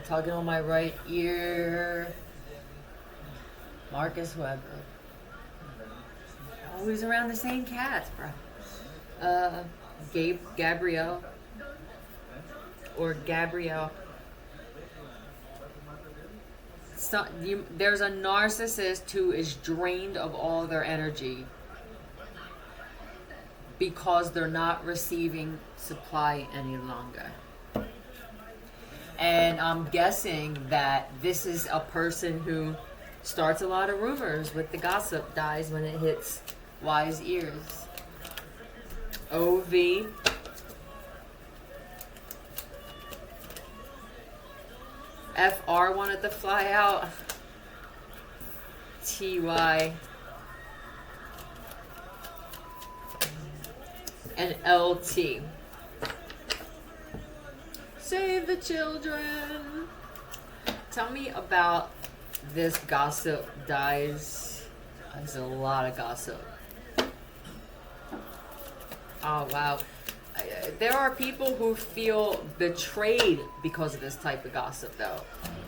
Tugging on my right ear. Marcus Weber. Always around the same cats, bro. Gabrielle. Or Gabrielle. There's a narcissist who is drained of all their energy because they're not receiving supply any longer. And I'm guessing that this is a person who starts a lot of rumors with the gossip dies when it hits wise ears. OV. FR wanted to fly out. TY. And LT. Save the children. Tell me about this gossip dies. There's a lot of gossip. Oh, wow. There are people who feel betrayed because of this type of gossip, though.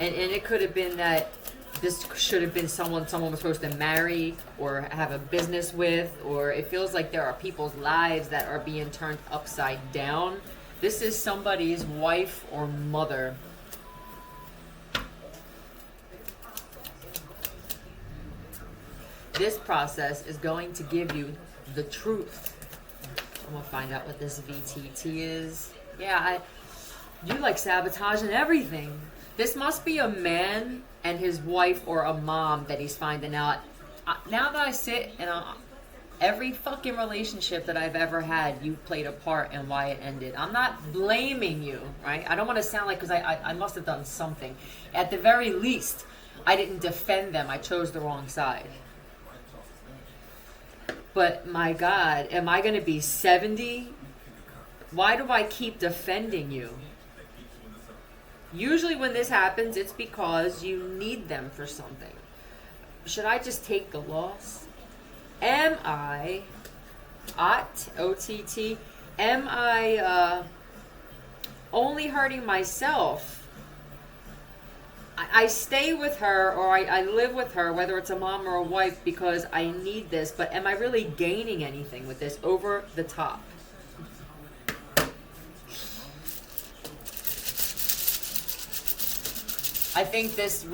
And it could have been that this should have been someone was supposed to marry or have a business with, or it feels like there are people's lives that are being turned upside down. This is somebody's wife or mother. This process is going to give you the truth. I'm gonna find out what this VTT is. Yeah, you like sabotaging everything. This must be a man and his wife or a mom that he's finding out. Now that I sit and every fucking relationship that I've ever had, you played a part in why it ended. I'm not blaming you, right? I don't want to sound like, because I must have done something. At the very least, I didn't defend them. I chose the wrong side. But my God, am I going to be 70? Why do I keep defending you? Usually when this happens, it's because you need them for something. Should I just take the loss? Am I, OTT, am I only hurting myself? I stay with her, or I live with her, whether it's a mom or a wife, because I need this, but am I really gaining anything with this over the top? I think this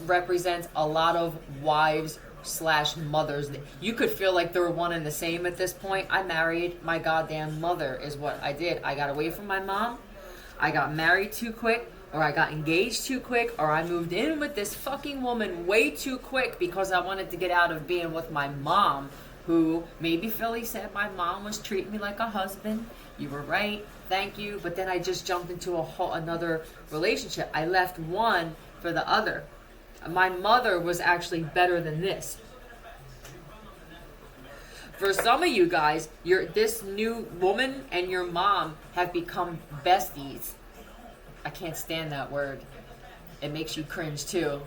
represents a lot of wives / mothers. You could feel like they're one and the same at this point. I married my goddamn mother is what I did. I got away from my mom. I got married too quick, or I got engaged too quick, or I moved in with this fucking woman way too quick because I wanted to get out of being with my mom, who maybe Philly said my mom was treating me like a husband. You were right. Thank you. But then I just jumped into another relationship. I left one for the other. My mother was actually better than this. For some of you guys, this new woman and your mom have become besties. I can't stand that word. It makes you cringe too.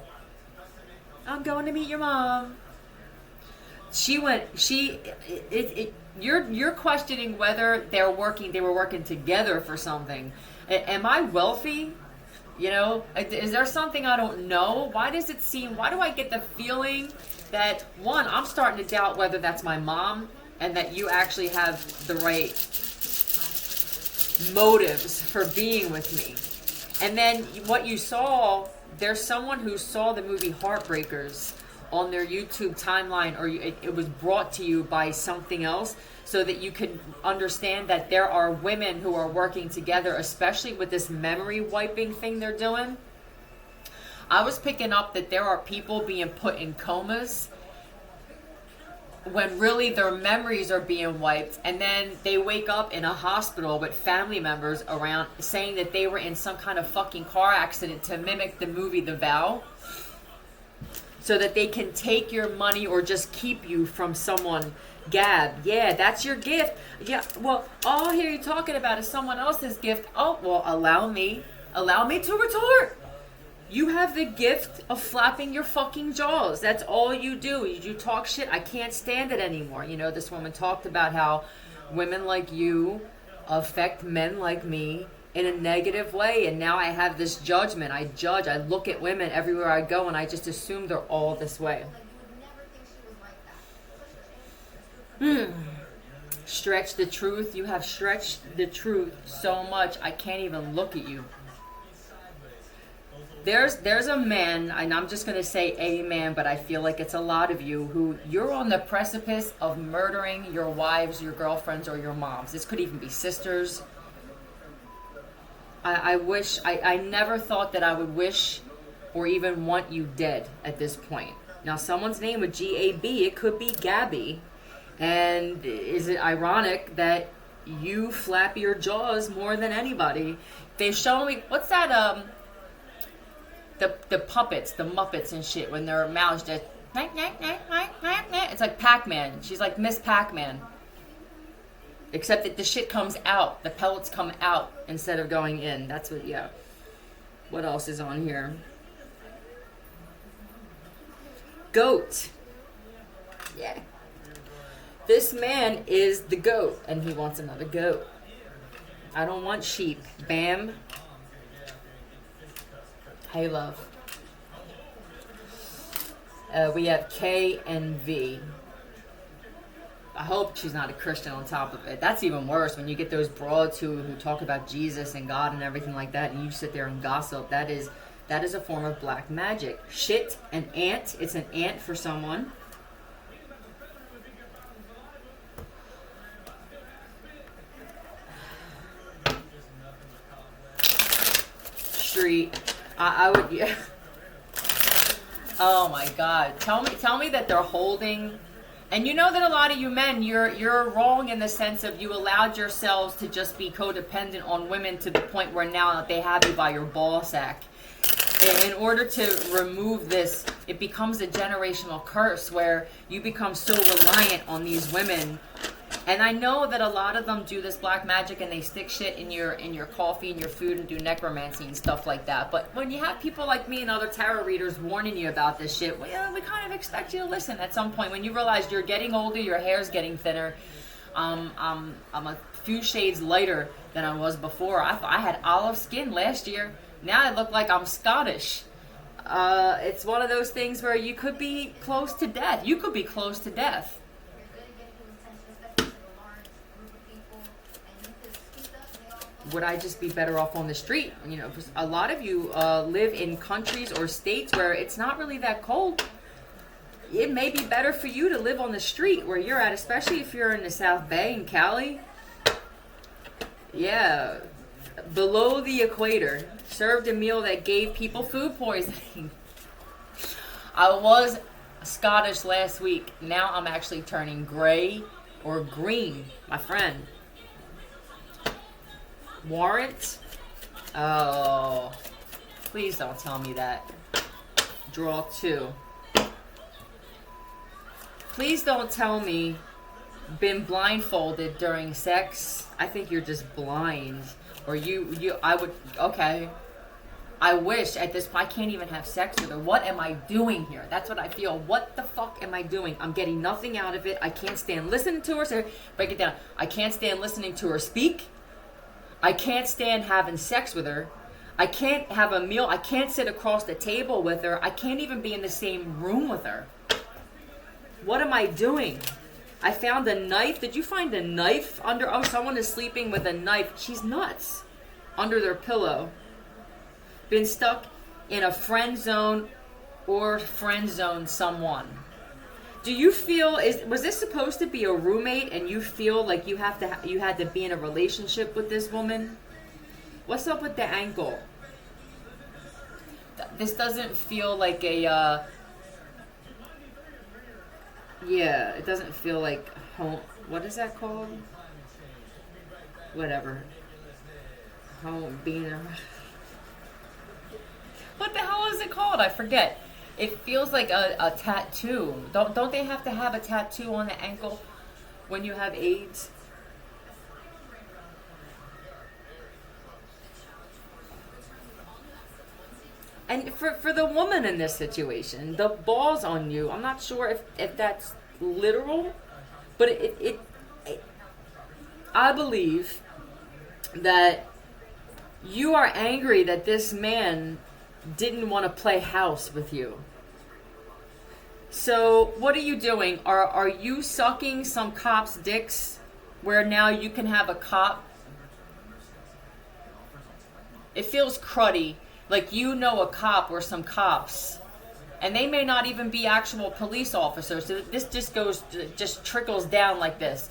I'm going to meet your mom. You're questioning whether they were working together for something. Am I wealthy? You know, is there something I don't know? Why do I get the feeling that, one, I'm starting to doubt whether that's my mom and that you actually have the right motives for being with me. And then what you saw, there's someone who saw the movie Heartbreakers on their YouTube timeline, or it was brought to you by something else, so that you can understand that there are women who are working together, especially with this memory wiping thing they're doing. I was picking up that there are people being put in comas when really their memories are being wiped, and then they wake up in a hospital with family members around saying that they were in some kind of fucking car accident to mimic the movie The Vow, so that they can take your money or just keep you from someone. Gab, yeah, that's your gift. Yeah, well, all I hear you talking about is someone else's gift. Oh, well, allow me to retort. You have the gift of flapping your fucking jaws. That's all you do. You talk shit. I can't stand it anymore. You know, this woman talked about how women like you affect men like me in a negative way, and now I have this judgment. I judge, I look at women everywhere I go, and I just assume they're all this way. Stretch the truth. You have stretched the truth so much I can't even look at you. There's a man, and I'm just going to say a man, but I feel like it's a lot of you, who you're on the precipice of murdering your wives, your girlfriends, or your moms. This could even be sisters. I wish, I never thought that I would wish or even want you dead at this point. Now, someone's name with G-A-B, it could be Gabby. And is it ironic that you flap your jaws more than anybody? They show me, what's that, the puppets, the Muppets and shit, when their mouths just, it's like Pac-Man. She's like Miss Pac-Man. Except that the shit comes out. The pellets come out instead of going in. That's what, yeah. What else is on here? Goat. Yeah. This man is the goat, and he wants another goat. I don't want sheep. Bam. Hey, love. We have K and V. I hope she's not a Christian on top of it. That's even worse when you get those broads who talk about Jesus and God and everything like that, and you sit there and gossip. That is a form of black magic. Shit, an ant. It's an ant for someone. Street. I would, yeah. Oh my God. Tell me that they're holding. And you know that a lot of you men, you're wrong in the sense of you allowed yourselves to just be codependent on women to the point where now they have you by your ball sack. In order to remove this, it becomes a generational curse where you become so reliant on these women. And I know that a lot of them do this black magic and they stick shit in your coffee and your food and do necromancy and stuff like that. But when you have people like me and other tarot readers warning you about this shit, well, we kind of expect you to listen at some point. When you realize you're getting older, your hair's getting thinner. I'm a few shades lighter than I was before. I had olive skin last year. Now I look like I'm Scottish. It's one of those things where you could be close to death. You could be close to death. Would I just be better off on the street? You know, a lot of you live in countries or states where it's not really that cold. It may be better for you to live on the street where you're at, especially if you're in the South Bay in Cali. Yeah, below the equator. Served a meal that gave people food poisoning. I was Scottish last week. Now I'm actually turning gray or green, my friend. Warrant? Oh, please don't tell me that. Draw 2. Please don't tell me been blindfolded during sex. I think you're just blind. Or I would, okay. I wish at this point I can't even have sex with her. What am I doing here? That's what I feel. What the fuck am I doing? I'm getting nothing out of it. I can't stand listening to her. So break it down. I can't stand listening to her speak. I can't stand having sex with her. I can't have a meal. I can't sit across the table with her. I can't even be in the same room with her. What am I doing? I found a knife. Did you find a knife under? Oh, someone is sleeping with a knife. She's nuts. Under their pillow. Been stuck in a friend zone or friend zone someone. Do you feel, was this supposed to be a roommate and you feel like you had to be in a relationship with this woman? What's up with the ankle? This doesn't feel like a, yeah, it doesn't feel like home. What is that called? Whatever. Home, being a... What the hell is it called? I forget. It feels like a tattoo. Don't they have to have a tattoo on the ankle when you have AIDS? And for the woman in this situation, the balls on you, I'm not sure if that's literal, but it I believe that You are angry that this man didn't want to play house with you. So what are you doing? Are you sucking some cops' dicks where now you can have a cop? It feels cruddy, like you know a cop or some cops, and they may not even be actual police officers. So this just trickles down like this.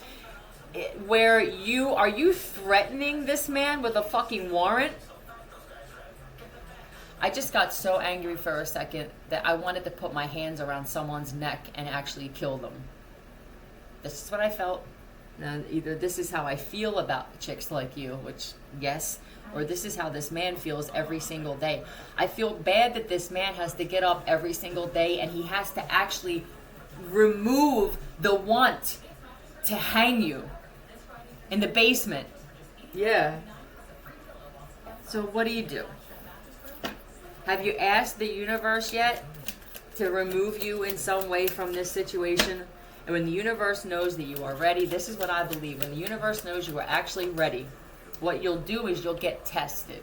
Where are you threatening this man with a fucking warrant? I just got so angry for a second that I wanted to put my hands around someone's neck and actually kill them. This is what I felt. Now, either this is how I feel about chicks like you, which, yes, or this is how this man feels every single day. I feel bad that this man has to get up every single day and he has to actually remove the want to hang you in the basement. Yeah. So what do? Have you asked the universe yet to remove you in some way from this situation? And when the universe knows that you are ready, this is what I believe. When the universe knows you are actually ready, what you'll do is you'll get tested.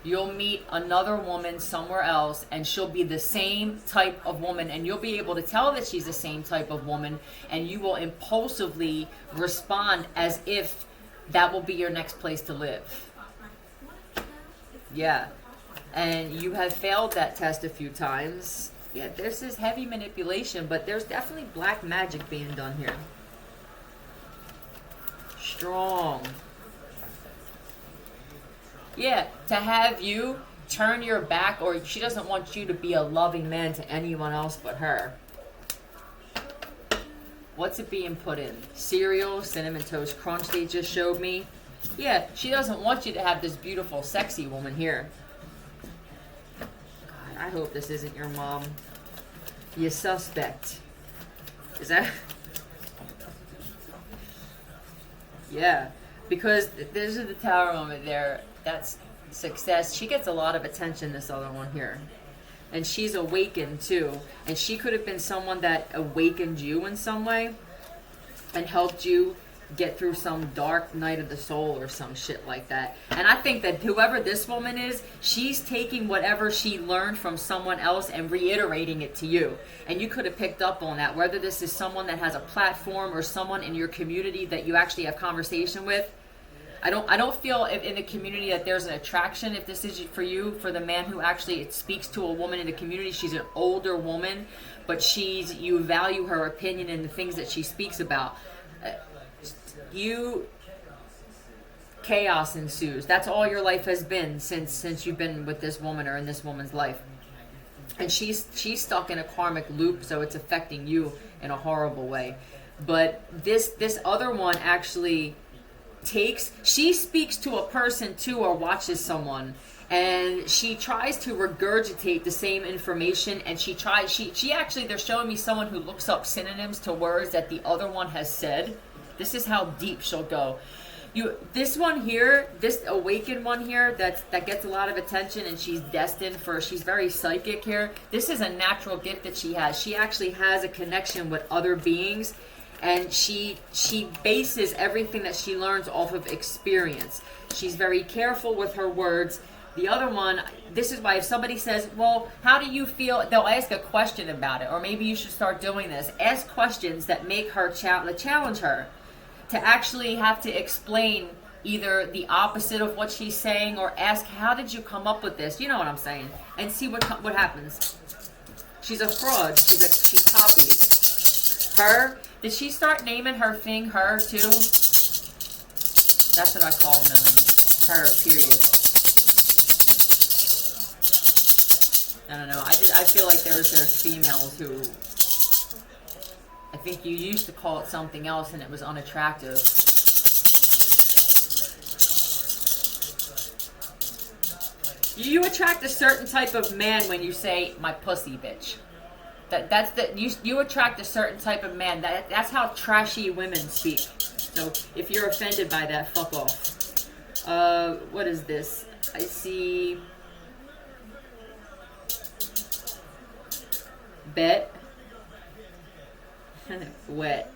You'll meet another woman somewhere else, and she'll be the same type of woman, and you'll be able to tell that she's the same type of woman, and you will impulsively respond as if that will be your next place to live. Yeah. And you have failed that test a few times. Yeah, this is heavy manipulation, but there's definitely black magic being done here. Strong. Yeah, to have you turn your back, or she doesn't want you to be a loving man to anyone else but her. What's it being put in? Cereal, Cinnamon Toast Crunch they just showed me. Yeah, she doesn't want you to have this beautiful, sexy woman here. I hope this isn't your mom. You suspect. Is that? Yeah. Because there's the tower moment there. That's success. She gets a lot of attention, this other one here. And she's awakened too. And she could have been someone that awakened you in some way and helped you get through some dark night of the soul or some shit like that. And I think that whoever this woman is, she's taking whatever she learned from someone else and reiterating it to you. And you could have picked up on that, whether this is someone that has a platform or someone in your community that you actually have conversation with. I don't feel in the community that there's an attraction. If this is for you, for the man who actually speaks to a woman in the community, she's an older woman, but you value her opinion and the things that she speaks about. Chaos ensues. That's all your life has been since you've been with this woman or in this woman's life. And she's stuck in a karmic loop, so it's affecting you in a horrible way. But this other one actually she speaks to a person too, or watches someone, and she tries to regurgitate the same information, and she actually, they're showing me someone who looks up synonyms to words that the other one has said. This is how deep she'll go. This one here, this awakened one here, that gets a lot of attention, and she's destined for. She's very psychic here. This is a natural gift that she has. She actually has a connection with other beings, and she bases everything that she learns off of experience. She's very careful with her words. The other one, this is why if somebody says, well, how do you feel? They'll ask a question about it, or maybe you should start doing this. Ask questions that make her challenge her to actually have to explain either the opposite of what she's saying, or ask, how did you come up with this? You know what I'm saying? And see what happens. She's a fraud. She copies. Her, did she start naming her thing her too? That's what I call them. Her, period. I don't know. I feel like there's females who, I think you used to call it something else and it was unattractive. You attract a certain type of man when you say my pussy bitch. You attract a certain type of man. That's how trashy women speak. So if you're offended by that, fuck off. What is this? I see bet. Wet.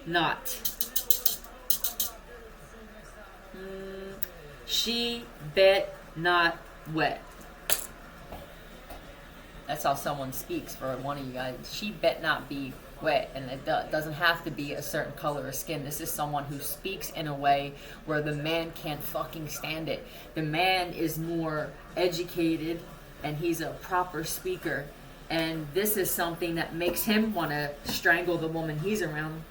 Not. She bet not wet. That's how someone speaks for one of you guys. She bet not be wet. And it doesn't have to be a certain color of skin. This is someone who speaks in a way where the man can't fucking stand it. The man is more educated and he's a proper speaker. And this is something that makes him want to strangle the woman he's around.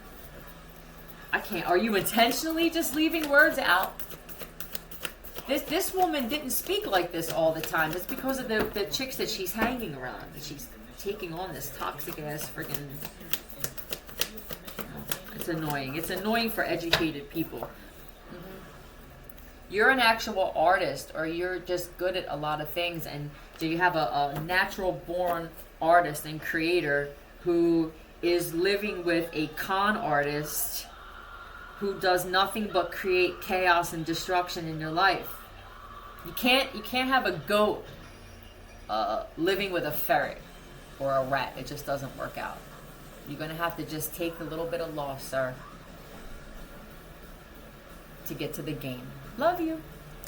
I can't. Are you intentionally just leaving words out? This woman didn't speak like this all the time. It's because of the chicks that she's hanging around. That she's taking on this toxic ass freaking... It's annoying. It's annoying for educated people. You're an actual artist, or you're just good at a lot of things, and do you have a natural born artist and creator who is living with a con artist who does nothing but create chaos and destruction in your life. You can't have a goat living with a ferret or a rat. It just doesn't work out. You're gonna have to just take a little bit of loss, sir, to get to the game. Love you.